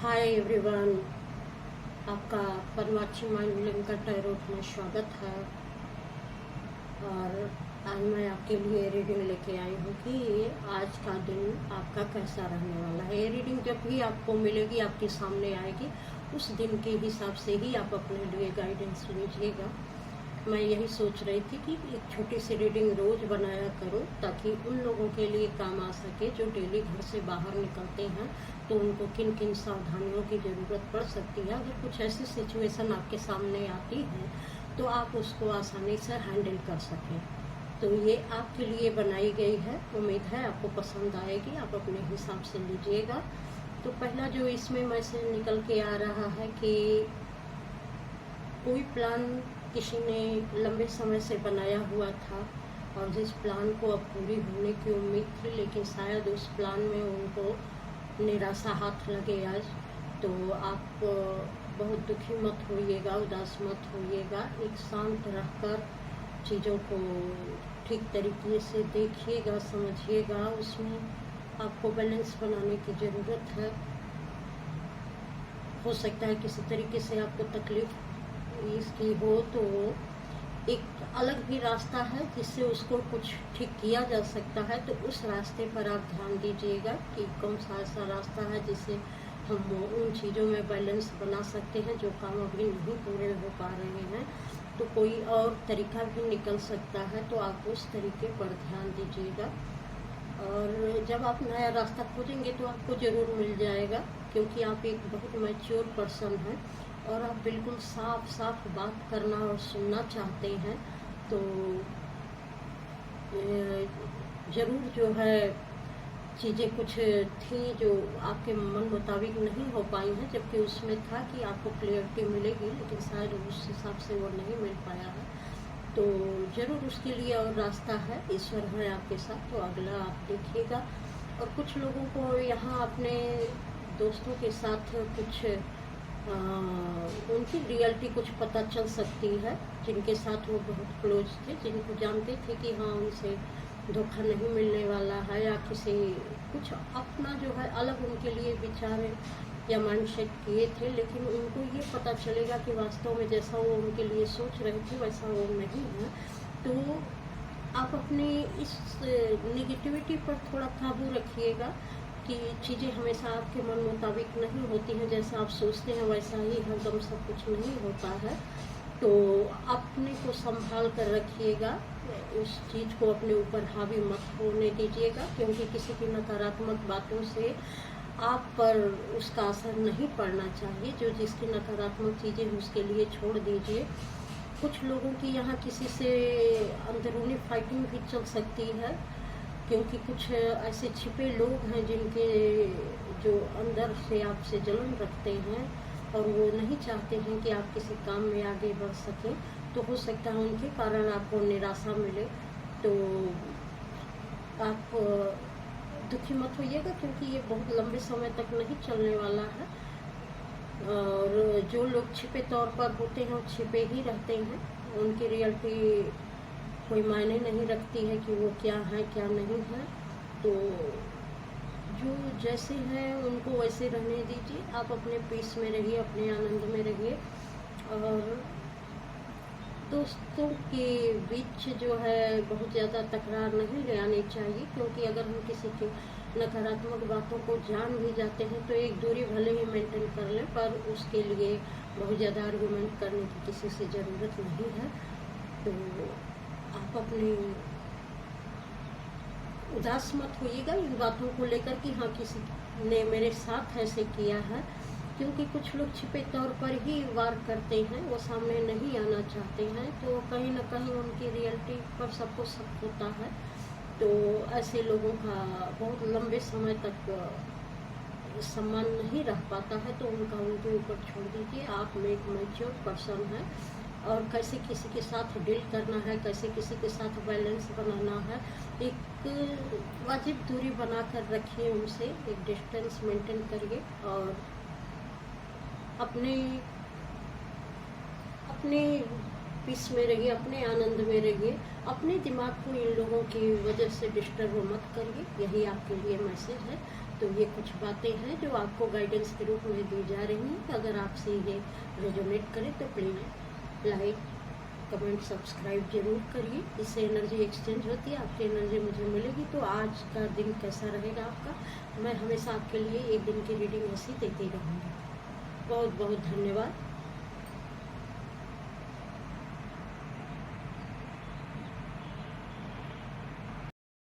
Hi everyone, आपका परमाची mind linker tarot में स्वागत है। और आज मैं आपके लिए रीडिंग लेके आई हूँ कि आज का दिन आपका कैसा रहने वाला है। ये रीडिंग जब भी आपको मिलेगी, आपके सामने आएगी, उस दिन के हिसाब से ही आप अपने लिए गाइडेंस लीजिएगा। मैं यही सोच रही थी कि एक छोटी सी रीडिंग रोज़ बनाया करो, ताकि उन लोगों के लिए काम आ सके जो डेली घर से बाहर निकलते हैं, तो उनको किन किन सावधानियों की ज़रूरत पड़ सकती है। अगर कुछ ऐसी सिचुएशन आपके सामने आती है तो आप उसको आसानी से हैंडल कर सकें। तो ये आपके लिए बनाई गई है, उम्मीद है आपको पसंद आएगी। आप अपने हिसाब से लीजिएगा। तो पहला जो इसमें मैसेज निकल के आ रहा है कि कोई प्लान किसी ने लंबे समय से बनाया हुआ था और जिस प्लान को अब पूरी होने की उम्मीद थी, लेकिन शायद उस प्लान में उनको निराशा हाथ लगे आज। तो आप बहुत दुखी मत होइएगा, उदास मत होइएगा। एक शांत रहकर चीज़ों को ठीक तरीके से देखिएगा, समझिएगा। उसमें आपको बैलेंस बनाने की ज़रूरत है। हो सकता है किसी तरीके से आपको तकलीफ इसकी हो, तो एक अलग भी रास्ता है जिससे उसको कुछ ठीक किया जा सकता है। तो उस रास्ते पर आप ध्यान दीजिएगा कि कौन सा ऐसा रास्ता है जिससे हम उन चीज़ों में बैलेंस बना सकते हैं जो काम अभी नहीं पूरे हो पा रहे हैं। तो कोई और तरीका भी निकल सकता है, तो आप उस तरीके पर ध्यान दीजिएगा। और जब आप नया रास्ता खोजेंगे तो आपको ज़रूर मिल जाएगा, क्योंकि आप एक बहुत मैच्योर पर्सन हैं और आप बिल्कुल साफ साफ बात करना और सुनना चाहते हैं। तो ज़रूर जो है चीज़ें कुछ थी जो आपके मन मुताबिक नहीं हो पाई हैं, जबकि उसमें था कि आपको क्लियरिटी मिलेगी, लेकिन शायद उस हिसाब से वो नहीं मिल पाया है। तो ज़रूर उसके लिए और रास्ता है, ईश्वर है आपके साथ। तो अगला आप देखिएगा। और कुछ लोगों को यहाँ अपने दोस्तों के साथ कुछ उनकी रियलिटी कुछ पता चल सकती है, जिनके साथ वो बहुत क्लोज थे, जिनको जानते थे कि हाँ उनसे धोखा नहीं मिलने वाला है, या किसी कुछ अपना जो है अलग उनके लिए विचार या माइंडसेट किए थे। लेकिन उनको ये पता चलेगा कि वास्तव में जैसा वो उनके लिए सोच रहे थे वैसा वो नहीं है। तो आप अपनी इस निगेटिविटी पर थोड़ा काबू रखिएगा कि चीज़ें हमेशा आपके मन मुताबिक नहीं होती हैं। जैसा आप सोचते हैं वैसा ही हरदम सब कुछ नहीं होता है। तो अपने को संभाल कर रखिएगा, उस चीज़ को अपने ऊपर हावी मत होने दीजिएगा, क्योंकि किसी की नकारात्मक बातों से आप पर उसका असर नहीं पड़ना चाहिए। जो जिसकी नकारात्मक चीज़ें उसके लिए छोड़ दीजिए। कुछ लोगों की यहाँ किसी से अंदरूनी फाइटिंग भी चल सकती है, क्योंकि कुछ ऐसे छिपे लोग हैं जिनके जो अंदर से आपसे जलन रखते हैं और वो नहीं चाहते हैं कि आप किसी काम में आगे बढ़ सकें। तो हो सकता है उनके कारण आपको निराशा मिले। तो आप दुखी मत होइएगा, क्योंकि ये बहुत लंबे समय तक नहीं चलने वाला है। और जो लोग छिपे तौर पर होते हैं वो छिपे ही रहते हैं, उनकी रियलिटी कोई मायने नहीं रखती है कि वो क्या है क्या नहीं है। तो जो जैसे हैं उनको वैसे रहने दीजिए। आप अपने पीस में रहिए, अपने आनंद में रहिए। और दोस्तों के बीच जो है बहुत ज़्यादा तकरार नहीं ले आनी चाहिए, क्योंकि अगर हम किसी की नकारात्मक बातों को जान भी जाते हैं तो एक दूरी भले ही मेंटेन कर लें, पर उसके लिए बहुत ज़्यादा आर्गुमेंट करने की किसी से ज़रूरत नहीं है। तो आप अपने उदास मत होइएगा इन बातों को लेकर कि हाँ किसी ने मेरे साथ ऐसे किया है, क्योंकि कुछ लोग छिपे तौर पर ही वार करते हैं, वो सामने नहीं आना चाहते हैं। तो कहीं ना कहीं उनकी रियलिटी पर सबको शक होता है। तो ऐसे लोगों का बहुत लंबे समय तक सम्मान नहीं रह पाता है, तो उनका उनके ऊपर छोड़ दीजिए। आप एक मैच्योर पर्सन हैं और कैसे किसी के साथ डील करना है, कैसे किसी के साथ बैलेंस बनाना है, एक वाजिब दूरी बना कर रखिए उनसे, एक डिस्टेंस मेंटेन करिए। और अपने अपने पीस में रहिए, अपने आनंद में रहिए। अपने दिमाग को इन लोगों की वजह से डिस्टर्ब मत करिए। यही आपके लिए मैसेज है। तो ये कुछ बातें हैं जो आपको गाइडेंस के रूप में दी जा रही हैं। अगर आपसे ये रेजोनेट करे तो प्लीज़ लाइक, कमेंट, सब्सक्राइब जरूर करिए। इससे एनर्जी एक्सचेंज होती है, आपकी एनर्जी मुझे मिलेगी। तो आज का दिन कैसा रहेगा आपका, मैं हमेशा आपके लिए एक दिन की रीडिंग ऐसी देती रहूँगी। बहुत बहुत धन्यवाद।